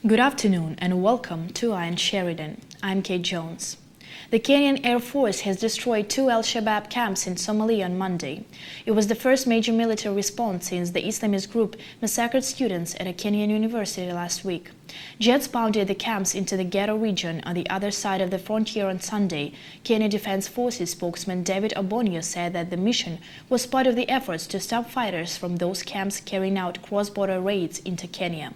Good afternoon and welcome to Iron Sheridan. I'm Kate Jones. The Kenyan Air Force has destroyed 2 al-Shabaab camps in Somalia on Monday. It was the first major military response since the Islamist group massacred students at a Kenyan university last week. Jets pounded the camps into the Ghetto region on the other side of the frontier on Sunday. Kenya Defense Forces spokesman David Obonyo said that the mission was part of the efforts to stop fighters from those camps carrying out cross-border raids into Kenya.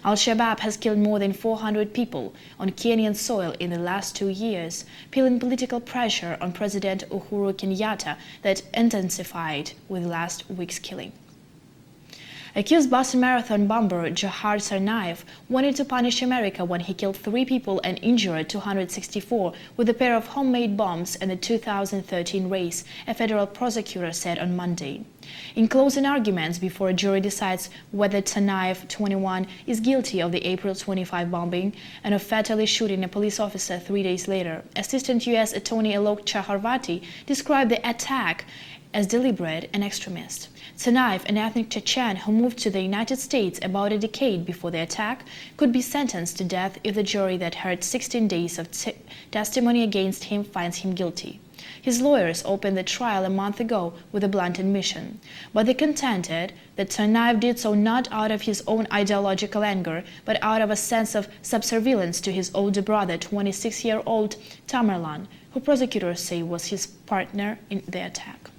Al-Shabaab has killed more than 400 people on Kenyan soil in the last 2 years, peeling political pressure on President Uhuru Kenyatta that intensified with last week's killing. Accused Boston Marathon bomber Jahar Tsarnaev wanted to punish America when he killed 3 people and injured 264 with a pair of homemade bombs in the 2013 race, a federal prosecutor said on Monday. In closing arguments before a jury decides whether Tsarnaev, 21, is guilty of the April 25 bombing and of fatally shooting a police officer 3 days later, Assistant U.S. Attorney Alok Chakravarty described the attack as deliberate and extremist. Tsarnaev, an ethnic Chechen who moved to the United States about a decade before the attack, could be sentenced to death if the jury that heard 16 days of testimony against him finds him guilty. His lawyers opened the trial a month ago with a blunt admission, but they contended that Tsarnaev did so not out of his own ideological anger, but out of a sense of subservience to his older brother, 26-year-old Tamerlan, who prosecutors say was his partner in the attack.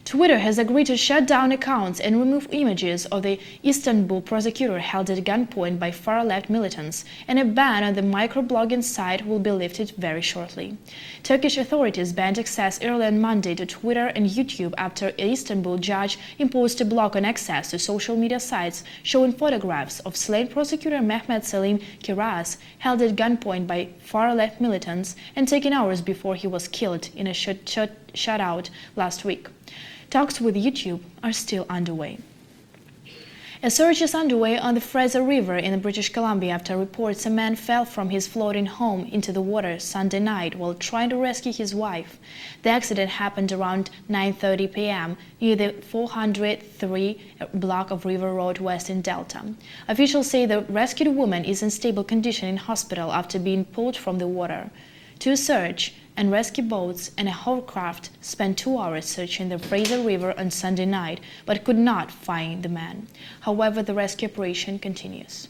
Twitter has agreed to shut down accounts and remove images of the Istanbul prosecutor held at gunpoint by far-left militants, and a ban on the microblogging site will be lifted very shortly. Turkish authorities banned access early on Monday to Twitter and YouTube after an Istanbul judge imposed a block on access to social media sites showing photographs of slain prosecutor Mehmet Salim Kiraz held at gunpoint by far-left militants and taken hours before he was killed in a shootout last week. Talks with YouTube are still underway. A search is underway on the Fraser River in British Columbia after reports a man fell from his floating home into the water Sunday night while trying to rescue his wife. The accident happened around 9:30 p.m. near the 403 block of River Road West in Delta. Officials say the rescued woman is in stable condition in hospital after being pulled from the water. 2 search and rescue boats and a hovercraft spent 2 hours searching the Fraser River on Sunday night, but could not find the man. However, the rescue operation continues.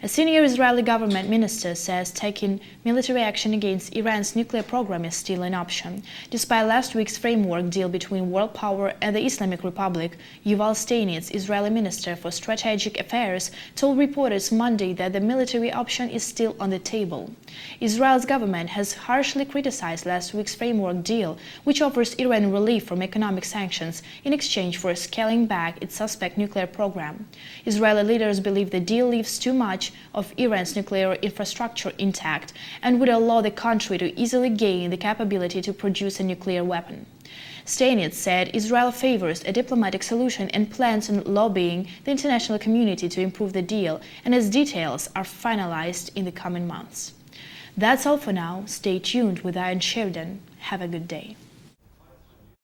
A senior Israeli government minister says taking military action against Iran's nuclear program is still an option. Despite last week's framework deal between world power and the Islamic Republic, Yuval Steinitz, Israeli Minister for Strategic Affairs, told reporters Monday that the military option is still on the table. Israel's government has harshly criticized last week's framework deal, which offers Iran relief from economic sanctions in exchange for scaling back its suspect nuclear program. Israeli leaders believe the deal leaves too much of Iran's nuclear infrastructure intact and would allow the country to easily gain the capability to produce a nuclear weapon. Steinitz said Israel favors a diplomatic solution and plans on lobbying the international community to improve the deal, and its details are finalized in the coming months. That's all for now. Stay tuned with Iron Sheridan. Have a good day.